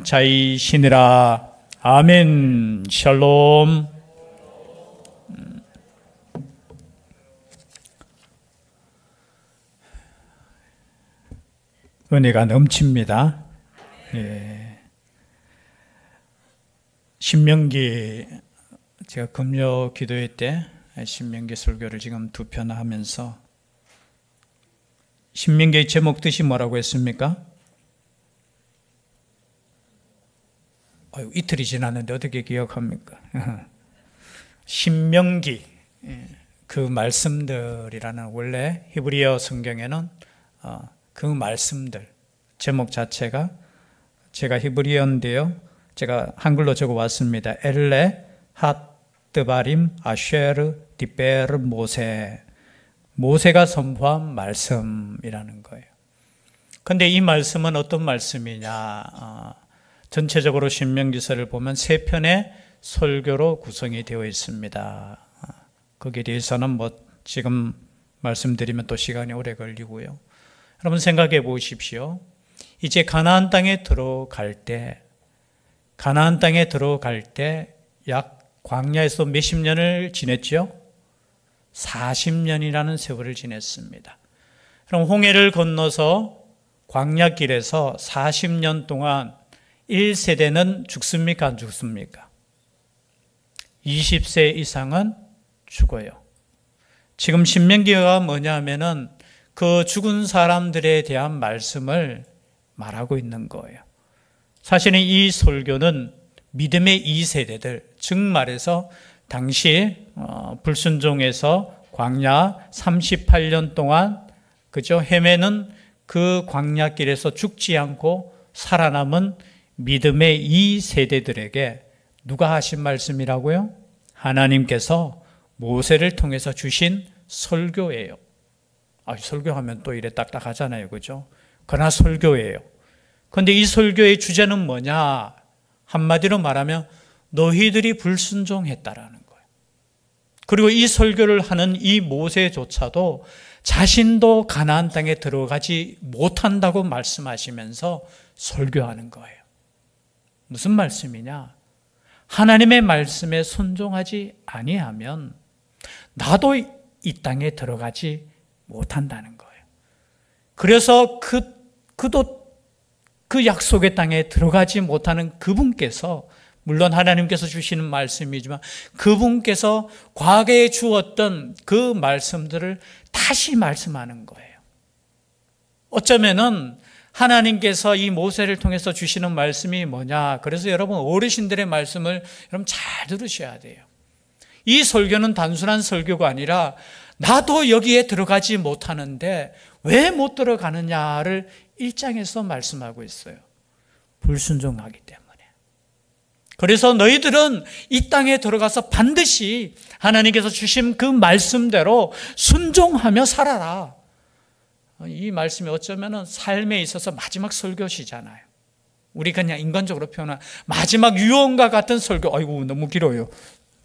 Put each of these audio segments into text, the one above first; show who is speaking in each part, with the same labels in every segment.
Speaker 1: 자이시니라. 아멘. 샬롬. 은혜가 넘칩니다. 예. 신명기, 제가 금요 기도회 때 신명기 설교를 지금 두 편 하면서 신명기의 제목 뜻이 뭐라고 했습니까? 이틀이 지났는데 어떻게 기억합니까? 신명기, 그 말씀들이라는, 원래 히브리어 성경에는 그 말씀들, 제목 자체가, 제가 히브리어인데요, 제가 한글로 적어왔습니다. 엘레 핫드바림 아쉐르 디베르 모세, 모세가 선포한 말씀이라는 거예요. 그런데 이 말씀은 어떤 말씀이냐? 전체적으로 신명기서를 보면 세 편의 설교로 구성이 되어 있습니다. 거기에 대해서는 지금 말씀드리면 또 시간이 오래 걸리고요. 여러분 생각해 보십시오. 이제 가나안 땅에 들어갈 때 약 광야에서 몇십 년을 지냈죠? 40년이라는 세월을 지냈습니다. 그럼 홍해를 건너서 광야길에서 40년 동안 1세대는 죽습니까? 안 죽습니까? 20세 이상은 죽어요. 지금 신명기가 뭐냐면은 그 죽은 사람들에 대한 말씀을 말하고 있는 거예요. 사실은 이 설교는 믿음의 2세대들, 즉 말해서 당시 불순종에서 광야 38년 동안 헤매는 그 광야길에서 죽지 않고 살아남은 믿음의 2세대들에게 누가 하신 말씀이라고요? 하나님께서 모세를 통해서 주신 설교예요. 설교하면 또 이래 딱딱하잖아요, 그죠? 그러나 설교예요. 그런데 이 설교의 주제는 뭐냐? 한마디로 말하면 너희들이 불순종했다라는 거예요. 그리고 이 설교를 하는 이 모세조차도 자신도 가나안 땅에 들어가지 못한다고 말씀하시면서 설교하는 거예요. 무슨 말씀이냐? 하나님의 말씀에 순종하지 아니하면 나도 이 땅에 들어가지 못한다는 거예요. 그래서 그도 그 약속의 땅에 들어가지 못하는 그분께서, 물론 하나님께서 주시는 말씀이지만 그분께서 과거에 주었던 그 말씀들을 다시 말씀하는 거예요. 어쩌면은 하나님께서 이 모세를 통해서 주시는 말씀이 뭐냐? 그래서 여러분 어르신들의 말씀을 여러분 잘 들으셔야 돼요. 이 설교는 단순한 설교가 아니라 나도 여기에 들어가지 못하는데 왜 못 들어가느냐를 1장에서 말씀하고 있어요. 불순종하기 때문에. 그래서 너희들은 이 땅에 들어가서 반드시 하나님께서 주신 그 말씀대로 순종하며 살아라. 이 말씀이 어쩌면 삶에 있어서 마지막 설교시잖아요. 우리 그냥 인간적으로 표현한 마지막 유언과 같은 설교. 아이고 너무 길어요.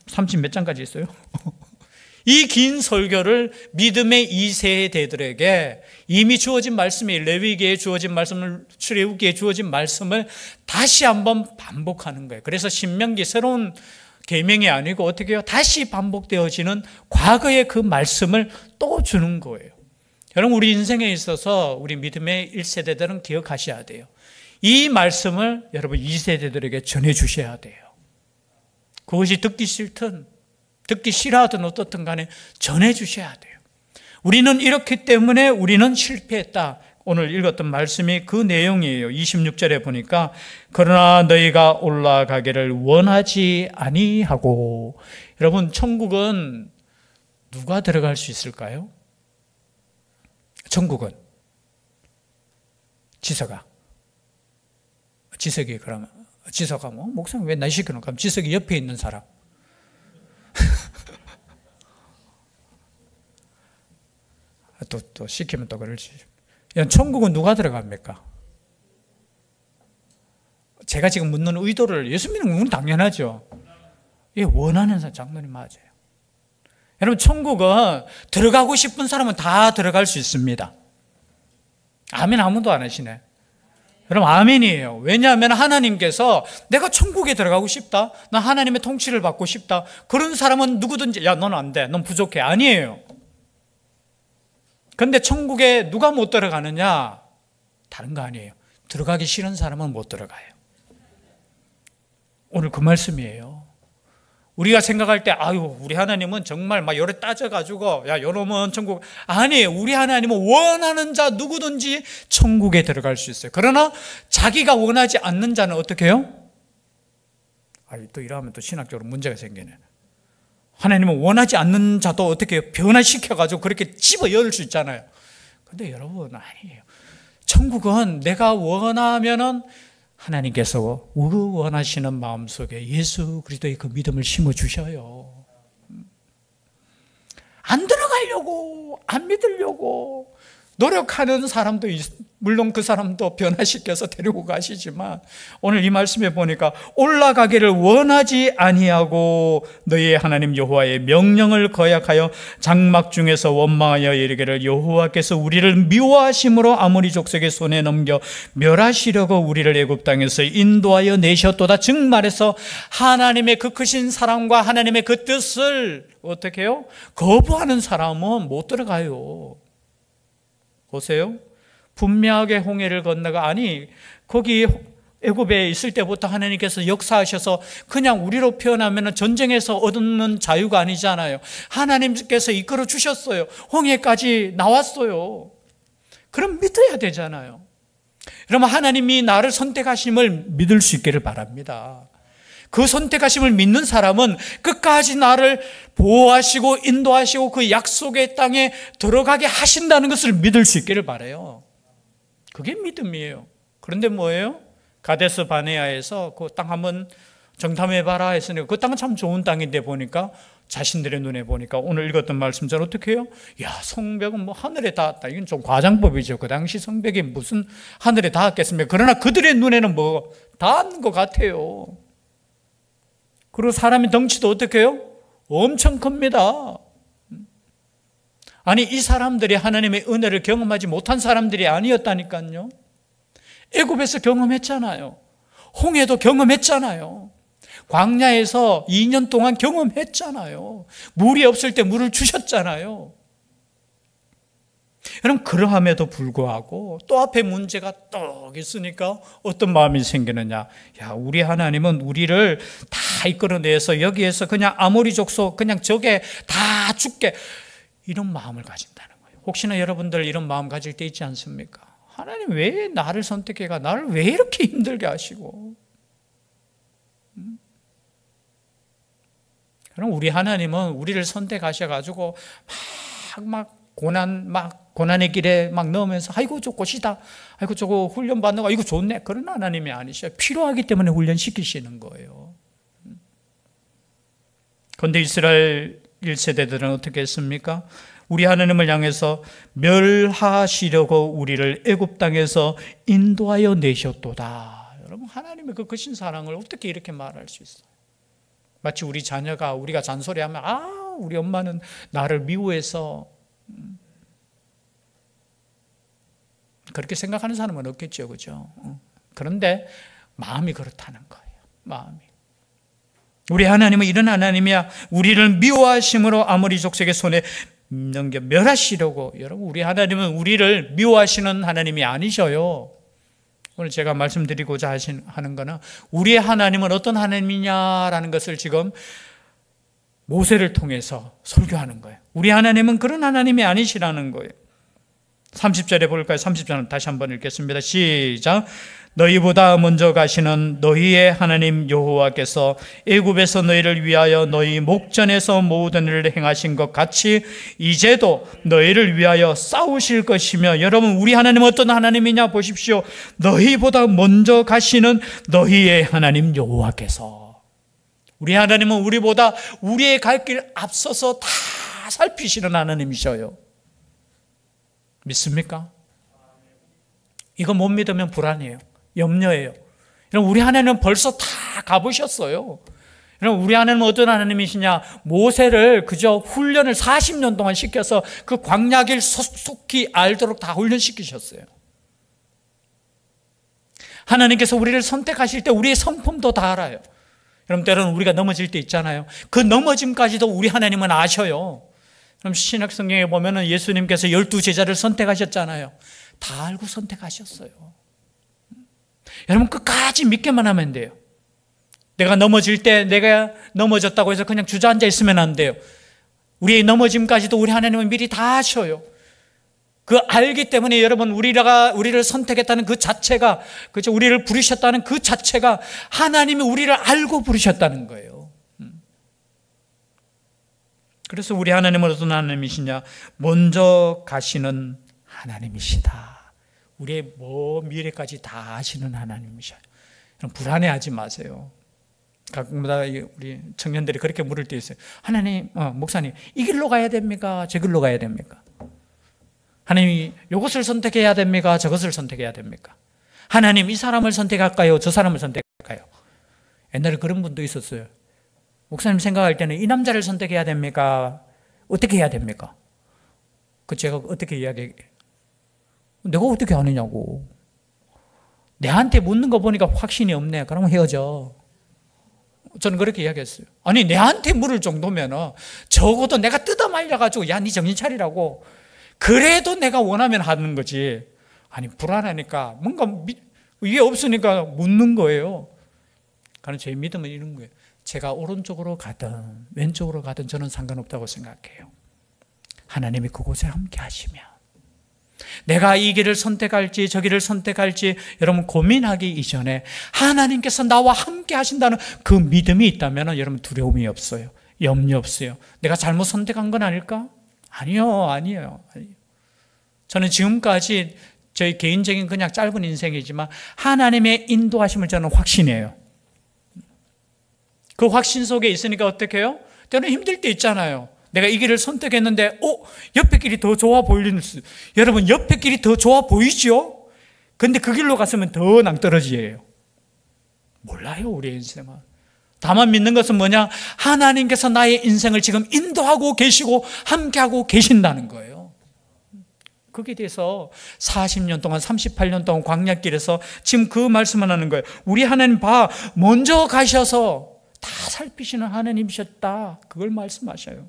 Speaker 1: 30 몇 장까지 있어요. 이 긴 설교를 믿음의 2세대들에게 이미 주어진 말씀이, 레위기에 주어진 말씀을, 출애굽기에 주어진 말씀을 다시 한번 반복하는 거예요. 그래서 신명기 새로운 계명이 아니고 어떻게 해요? 다시 반복되어지는 과거의 그 말씀을 또 주는 거예요. 여러분 우리 인생에 있어서 우리 믿음의 1세대들은 기억하셔야 돼요. 이 말씀을 여러분 2세대들에게 전해주셔야 돼요. 그것이 듣기 싫든 듣기 싫어하든 어떻든 간에 전해주셔야 돼요. 우리는 이렇기 때문에 우리는 실패했다. 오늘 읽었던 말씀이 그 내용이에요. 26절에 보니까 그러나 너희가 올라가기를 원하지 아니하고. 여러분 천국은 누가 들어갈 수 있을까요? 천국은 지석이 그러면 지석아 목사님 왜 날 시켜놓고 그럼 지석이 옆에 있는 사람 또 시키면 또 그러지. 천국은 누가 들어갑니까? 제가 지금 묻는 의도를 예수 믿는 건 당연하죠. 원하는 사람 장로님 맞아요. 여러분 천국은 들어가고 싶은 사람은 다 들어갈 수 있습니다. 아멘 아무도 안 하시네. 여러분 아멘이에요. 왜냐하면 하나님께서 내가 천국에 들어가고 싶다, 나 하나님의 통치를 받고 싶다, 그런 사람은 누구든지 야 너는 안 돼, 넌 부족해, 아니에요. 그런데 천국에 누가 못 들어가느냐? 다른 거 아니에요. 들어가기 싫은 사람은 못 들어가요. 오늘 그 말씀이에요. 우리가 생각할 때 아유 우리 하나님은 정말 막 여러 따져가지고 야 요놈은 천국, 아니에요. 우리 하나님은 원하는 자 누구든지 천국에 들어갈 수 있어요. 그러나 자기가 원하지 않는 자는 어떻게 해요? 또 이러면 또 신학적으로 문제가 생기네. 하나님은 원하지 않는 자도 어떻게 해요? 변화시켜가지고 그렇게 집어 열을 수 있잖아요. 근데 여러분 아니에요. 천국은 내가 원하면은 하나님께서 원하시는 마음속에 예수 그리스도의 그 믿음을 심어주셔요. 안 들어가려고, 안 믿으려고 노력하는 사람도 물론 그 사람도 변화시켜서 데리고 가시지만, 오늘 이 말씀에 보니까 올라가기를 원하지 아니하고 너희의 하나님 여호와의 명령을 거역하여 장막 중에서 원망하여 이르기를 여호와께서 우리를 미워하심으로 아모리 족속의 손에 넘겨 멸하시려고 우리를 애굽 땅에서 인도하여 내셨도다. 즉 말해서 하나님의 그 크신 사랑과 하나님의 그 뜻을 어떻게 해요? 거부하는 사람은 못 들어가요. 보세요. 분명하게 홍해를 건너가, 아니 거기 애굽에 있을 때부터 하나님께서 역사하셔서 그냥 우리로 표현하면 전쟁에서 얻는 자유가 아니잖아요. 하나님께서 이끌어 주셨어요. 홍해까지 나왔어요. 그럼 믿어야 되잖아요. 그러면 하나님이 나를 선택하심을 믿을 수 있기를 바랍니다. 그 선택하심을 믿는 사람은 끝까지 나를 보호하시고 인도하시고 그 약속의 땅에 들어가게 하신다는 것을 믿을 수 있기를 바라요. 그게 믿음이에요. 그런데 뭐예요? 가데스 바네아에서 그 땅 한번 정탐해봐라 했으니까 그 땅은 참 좋은 땅인데 보니까 자신들의 눈에 보니까 오늘 읽었던 말씀처럼 어떻게 해요? 야, 성벽은 뭐 하늘에 닿았다. 이건 좀 과장법이죠. 그 당시 성벽이 무슨 하늘에 닿았겠습니까? 그러나 그들의 눈에는 뭐 닿은 것 같아요. 그리고 사람의 덩치도 어떻게 해요? 엄청 큽니다. 아니 이 사람들이 하나님의 은혜를 경험하지 못한 사람들이 아니었다니까요. 애굽에서 경험했잖아요. 홍해도 경험했잖아요. 광야에서 2년 동안 경험했잖아요. 물이 없을 때 물을 주셨잖아요. 여러분 그러함에도 불구하고 또 앞에 문제가 또 있으니까 어떤 마음이 생기느냐? 야, 우리 하나님은 우리를 다 이끌어내서 여기에서 그냥 아모리 족속 그냥 저게 다 죽게, 이런 마음을 가진다는 거예요. 혹시나 여러분들 이런 마음 가질 때 있지 않습니까? 하나님 왜 나를 선택해가 나를 왜 이렇게 힘들게 하시고? 그럼 우리 하나님은 우리를 선택하셔가지고 고난의 길에 막 넣으면서 아이고 저 꽃이다, 아이고 저거 훈련 받는 거 이거 좋네, 그런 하나님이 아니셔요. 필요하기 때문에 훈련시키시는 거예요. 그런데 이스라엘 1세대들은 어떻게 했습니까? 우리 하나님을 향해서 멸하시려고 우리를 애굽 땅에서 인도하여 내셨도다. 여러분 하나님의 그 크신 사랑을 어떻게 이렇게 말할 수 있어요? 마치 우리 자녀가 우리가 잔소리하면 우리 엄마는 나를 미워해서, 그렇게 생각하는 사람은 없겠죠, 그죠? 그런데 마음이 그렇다는 거예요. 마음이. 우리 하나님은 이런 하나님이야. 우리를 미워하심으로 아모리 족속의 손에 넘겨 멸하시려고. 여러분 우리 하나님은 우리를 미워하시는 하나님이 아니셔요. 오늘 제가 말씀드리고자 하는 거는 우리의 하나님은 어떤 하나님이냐라는 것을 지금 모세를 통해서 설교하는 거예요. 우리 하나님은 그런 하나님이 아니시라는 거예요. 30절에 볼까요? 30절은 다시 한번 읽겠습니다. 시작. 너희보다 먼저 가시는 너희의 하나님 여호와께서 애굽에서 너희를 위하여 너희 목전에서 모든 일을 행하신 것 같이 이제도 너희를 위하여 싸우실 것이며, 여러분 우리 하나님은 어떤 하나님이냐 보십시오. 너희보다 먼저 가시는 너희의 하나님 여호와께서. 우리 하나님은 우리보다 우리의 갈 길 앞서서 다 살피시는 하나님이셔요. 믿습니까? 이거 못 믿으면 불안해요. 염려해요. 여러분 우리 하나님은 벌써 다 가보셨어요. 여러분 우리 하나님은 어떤 하나님이시냐? 모세를 그저 훈련을 40년 동안 시켜서 그 광야길 속히 알도록 다 훈련시키셨어요. 하나님께서 우리를 선택하실 때 우리의 성품도 다 알아요. 여러분, 때로는 우리가 넘어질 때 있잖아요. 그 넘어짐까지도 우리 하나님은 아셔요. 그럼 신약 성경에 보면은 예수님께서 12제자를 선택하셨잖아요. 다 알고 선택하셨어요. 여러분, 끝까지 믿게만 하면 돼요. 내가 넘어질 때 내가 넘어졌다고 해서 그냥 주저앉아 있으면 안 돼요. 우리의 넘어짐까지도 우리 하나님은 미리 다 아셔요. 그 알기 때문에 여러분, 우리를 선택했다는 그 자체가, 그렇죠? 우리를 부르셨다는 그 자체가 하나님이 우리를 알고 부르셨다는 거예요. 그래서 우리 하나님은 어떤 하나님이시냐? 먼저 가시는 하나님이시다. 우리의 미래까지 다 아시는 하나님이셔요. 불안해하지 마세요. 가끔마다 우리 청년들이 그렇게 물을 때 있어요. 하나님, 목사님, 이 길로 가야 됩니까? 저 길로 가야 됩니까? 하나님, 이것을 선택해야 됩니까? 저것을 선택해야 됩니까? 하나님, 이 사람을 선택할까요? 저 사람을 선택할까요? 옛날에 그런 분도 있었어요. 목사님 생각할 때는 이 남자를 선택해야 됩니까? 어떻게 해야 됩니까? 제가 어떻게 이야기해? 내가 어떻게 아느냐고. 내한테 묻는 거 보니까 확신이 없네. 그러면 헤어져. 저는 그렇게 이야기했어요. 아니, 내한테 물을 정도면 적어도 내가 뜯어 말려가지고 야, 네 정신 차리라고. 그래도 내가 원하면 하는 거지. 아니, 불안하니까 뭔가 위에 없으니까 묻는 거예요. 그러나 제 믿음은 이런 거예요. 제가 오른쪽으로 가든 왼쪽으로 가든 저는 상관없다고 생각해요. 하나님이 그곳에 함께 하시면, 내가 이 길을 선택할지 저 길을 선택할지 여러분 고민하기 이전에 하나님께서 나와 함께 하신다는 그 믿음이 있다면 여러분 두려움이 없어요. 염려 없어요. 내가 잘못 선택한 건 아닐까? 아니에요. 저는 지금까지 저희 개인적인 그냥 짧은 인생이지만 하나님의 인도하심을 저는 확신해요. 그 확신 속에 있으니까 어떻게 해요? 때로는 힘들 때 있잖아요. 내가 이 길을 선택했는데 옆에 길이 더 좋아 보이는, 여러분 옆에 길이 더 좋아 보이죠? 근데 그 길로 갔으면 더 낭떠러지예요. 몰라요, 우리의 인생은. 다만 믿는 것은 뭐냐? 하나님께서 나의 인생을 지금 인도하고 계시고 함께하고 계신다는 거예요. 거기에 대해서 40년 동안 38년 동안 광야길에서 지금 그 말씀을 하는 거예요. 우리 하나님 먼저 가셔서 다 살피시는 하나님이셨다. 그걸 말씀하셔요.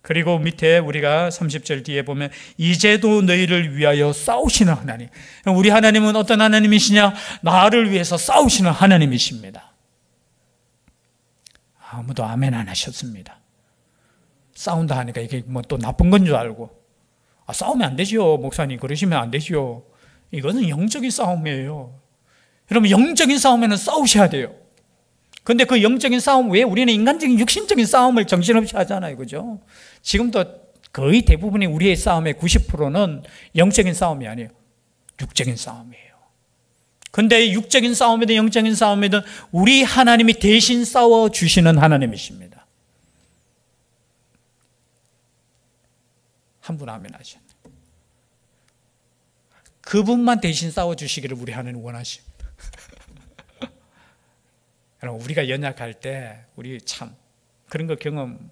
Speaker 1: 그리고 밑에 우리가 30절 뒤에 보면 이제도 너희를 위하여 싸우시는 하나님. 우리 하나님은 어떤 하나님이시냐? 나를 위해서 싸우시는 하나님이십니다. 아무도 아멘 안 하셨습니다. 싸운다 하니까 이게 뭐 또 나쁜 건 줄 알고, 싸우면 안 되죠, 목사님. 그러시면 안 되죠. 이거는 영적인 싸움이에요. 여러분, 영적인 싸움에는 싸우셔야 돼요. 근데 그 영적인 싸움, 왜 우리는 인간적인 육신적인 싸움을 정신없이 하잖아요, 그죠? 지금도 거의 대부분의 우리의 싸움의 90%는 영적인 싸움이 아니에요. 육적인 싸움이에요. 근데 육적인 싸움이든 영적인 싸움이든 우리 하나님이 대신 싸워주시는 하나님이십니다. 한 분 아멘 하셨네. 그분만 대신 싸워주시기를 우리 하나님 원하십니다. 여러분, 우리가 연약할 때 우리 참 그런 거 경험,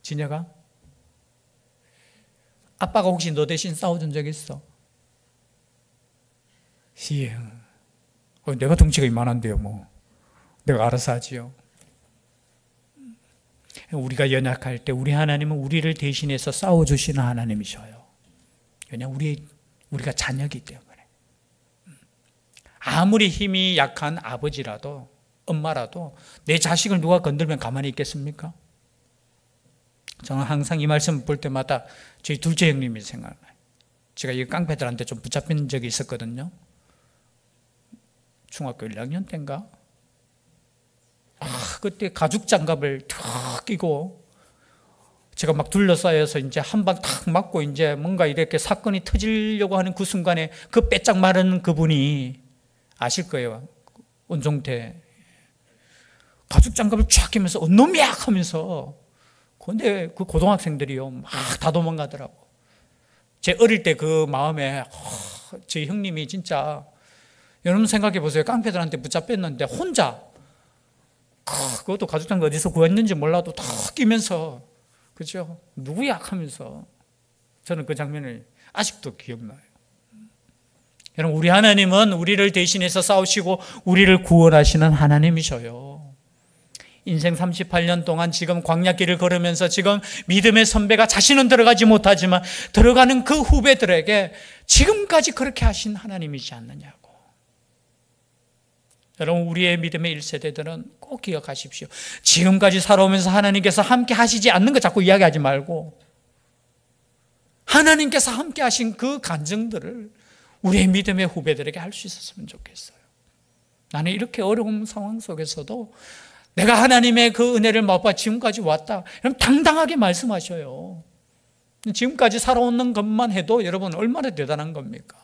Speaker 1: 진여가? 아빠가 혹시 너 대신 싸워준 적 있어? 내가 덩치가 이만한데요, 뭐. 내가 알아서 하지요. 우리가 연약할 때 우리 하나님은 우리를 대신해서 싸워주시는 하나님이셔요. 왜냐하면 우리가 자녀이기 때문에. 아무리 힘이 약한 아버지라도, 엄마라도 내 자식을 누가 건들면 가만히 있겠습니까? 저는 항상 이 말씀 볼 때마다 저희 둘째 형님이 생각나요. 제가 이 깡패들한테 좀 붙잡힌 적이 있었거든요. 중학교 1학년 때인가? 그때 가죽 장갑을 탁 끼고 제가 막 둘러싸여서 이제 한 방 탁 맞고 이제 뭔가 이렇게 사건이 터지려고 하는 그 순간에 그 빼짝 마른 그분이 아실 거예요. 원종태. 가죽 장갑을 쫙 끼면서 놈이야 하면서, 근데 그 고등학생들이요 막 다 도망가더라고. 제 어릴 때 그 마음에 제 형님이 진짜, 여러분 생각해 보세요. 깡패들한테 붙잡혔는데 혼자, 그것도 가죽 장갑 어디서 구했는지 몰라도 다 끼면서, 그죠? 누구야 하면서, 저는 그 장면을 아직도 기억나요. 여러분, 우리 하나님은 우리를 대신해서 싸우시고 우리를 구원하시는 하나님이셔요. 인생 38년 동안 지금 광야길을 걸으면서 지금 믿음의 선배가 자신은 들어가지 못하지만 들어가는 그 후배들에게 지금까지 그렇게 하신 하나님이지 않느냐고. 여러분, 우리의 믿음의 1세대들은 꼭 기억하십시오. 지금까지 살아오면서 하나님께서 함께 하시지 않는 거 자꾸 이야기하지 말고 하나님께서 함께 하신 그 간증들을 우리의 믿음의 후배들에게 할 수 있었으면 좋겠어요. 나는 이렇게 어려운 상황 속에서도 내가 하나님의 그 은혜를 맛봐 지금까지 왔다. 그럼 당당하게 말씀하셔요. 지금까지 살아오는 것만 해도 여러분 얼마나 대단한 겁니까?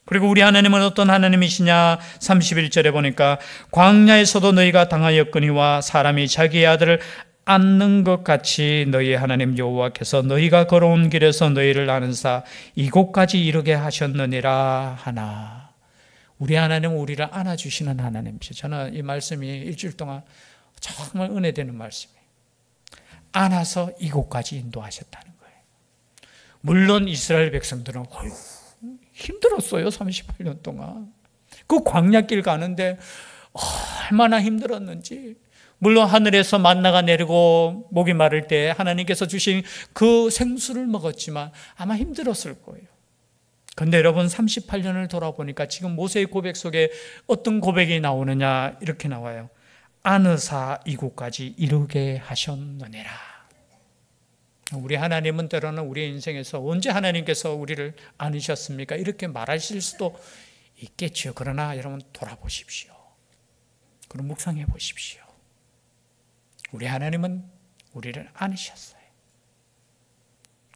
Speaker 1: 그리고 우리 하나님은 어떤 하나님이시냐? 31절에 보니까 광야에서도 너희가 당하였거니와 사람이 자기의 아들을 앉는 것 같이 너희의 하나님 여호와께서 너희가 걸어온 길에서 너희를 안은사 이곳까지 이르게 하셨느니라 하나. 우리 하나님은 우리를 안아주시는 하나님이시죠. 저는 이 말씀이 일주일 동안 정말 은혜되는 말씀이에요. 안아서 이곳까지 인도하셨다는 거예요. 물론 이스라엘 백성들은 힘들었어요. 38년 동안. 그 광야길 가는데 얼마나 힘들었는지. 물론 하늘에서 만나가 내리고 목이 마를 때 하나님께서 주신 그 생수를 먹었지만 아마 힘들었을 거예요. 그런데 여러분 38년을 돌아보니까 지금 모세의 고백 속에 어떤 고백이 나오느냐 이렇게 나와요. 안으사 이곳까지 이르게 하셨느니라. 우리 하나님은 때로는 우리 인생에서 언제 하나님께서 우리를 안으셨습니까? 이렇게 말하실 수도 있겠죠. 그러나 여러분 돌아보십시오. 그럼 묵상해 보십시오. 우리 하나님은 우리를 안으셨어요.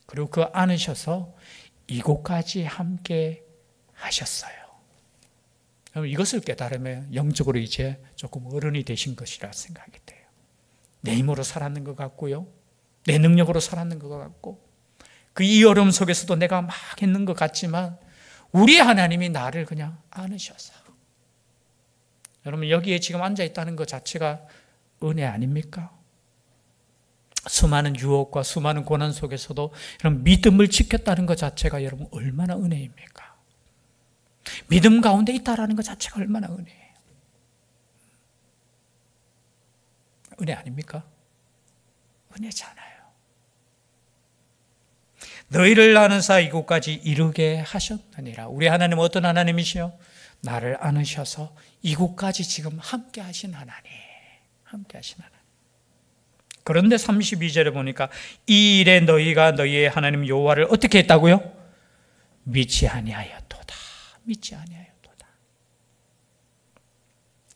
Speaker 1: 그리고 그 안으셔서 이곳까지 함께 하셨어요. 그럼 이것을 깨달으면 영적으로 이제 조금 어른이 되신 것이라 생각이 돼요. 내 힘으로 살았는 것 같고요. 내 능력으로 살았는 것 같고 그 이 어려움 속에서도 내가 막 했는 것 같지만 우리 하나님이 나를 그냥 안으셔서 여러분 여기에 지금 앉아있다는 것 자체가 은혜 아닙니까? 수많은 유혹과 수많은 고난 속에서도 여러분 믿음을 지켰다는 것 자체가 여러분 얼마나 은혜입니까? 믿음 가운데 있다라는 것 자체가 얼마나 은혜예요. 은혜 아닙니까? 은혜잖아요. 너희를 아는사 이곳까지 이르게 하셨느니라. 우리 하나님은 어떤 하나님이시요? 나를 안으셔서 이곳까지 지금 함께 하신 하나님. 함께 하신 하나님. 그런데 32절에 보니까 이 일에 너희가 너희의 하나님 여호와를 어떻게 했다고요? 믿지 아니하였도다. 믿지 아니하였도다.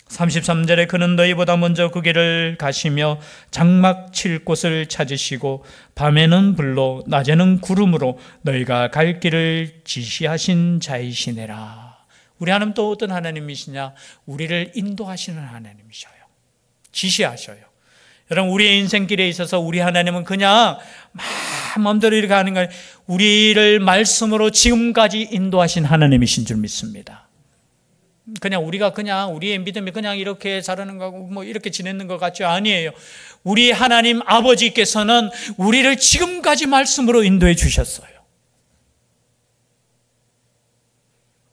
Speaker 1: 33절에 그는 너희보다 먼저 그 길을 가시며 장막 칠 곳을 찾으시고 밤에는 불로 낮에는 구름으로 너희가 갈 길을 지시하신 자이시니라. 우리 하나님 또 어떤 하나님이시냐? 우리를 인도하시는 하나님이셔요. 지시하셔요. 여러분 우리의 인생길에 있어서 우리 하나님은 그냥 마음대로 이렇게 하는 거 우리를 말씀으로 지금까지 인도하신 하나님이신 줄 믿습니다. 그냥 우리가 그냥 우리의 믿음이 그냥 이렇게 자라는 거고 뭐 이렇게 지내는 것 같죠? 아니에요. 우리 하나님 아버지께서는 우리를 지금까지 말씀으로 인도해 주셨어요.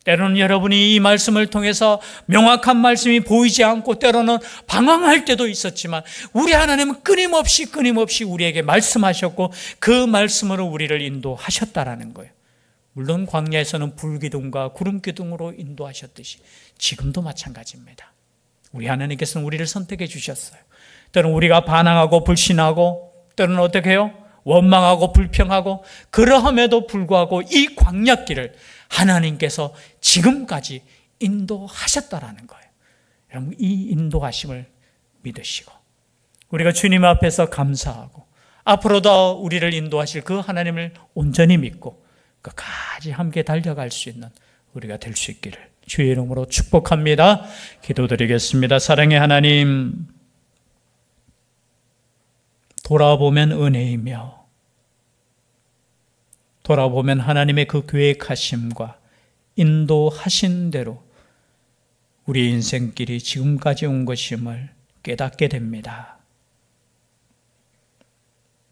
Speaker 1: 때로는 여러분이 이 말씀을 통해서 명확한 말씀이 보이지 않고 때로는 방황할 때도 있었지만 우리 하나님은 끊임없이 우리에게 말씀하셨고 그 말씀으로 우리를 인도하셨다라는 거예요. 물론 광야에서는 불기둥과 구름기둥으로 인도하셨듯이 지금도 마찬가지입니다. 우리 하나님께서는 우리를 선택해 주셨어요. 때로는 우리가 반항하고 불신하고 때로는 어떻게 해요? 원망하고 불평하고 그러함에도 불구하고 이 광야길을 하나님께서 지금까지 인도하셨다라는 거예요. 여러분 이 인도하심을 믿으시고 우리가 주님 앞에서 감사하고 앞으로도 우리를 인도하실 그 하나님을 온전히 믿고 끝까지 함께 달려갈 수 있는 우리가 될 수 있기를 주의 이름으로 축복합니다. 기도드리겠습니다. 사랑의 하나님, 돌아보면 은혜이며 돌아보면 하나님의 그 계획하심과 인도하신 대로 우리 인생길이 지금까지 온 것임을 깨닫게 됩니다.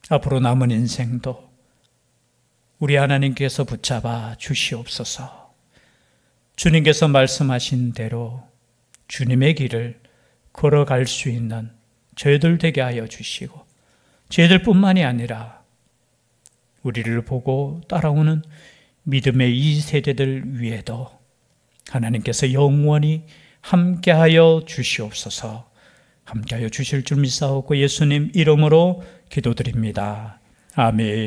Speaker 1: 앞으로 남은 인생도 우리 하나님께서 붙잡아 주시옵소서. 주님께서 말씀하신 대로 주님의 길을 걸어갈 수 있는 저희들 되게 하여 주시고, 저희들뿐만이 아니라 우리를 보고 따라오는 믿음의 이 세대들 위에도 하나님께서 영원히 함께하여 주시옵소서. 함께하여 주실 줄 믿사옵고 예수님 이름으로 기도드립니다. 아멘.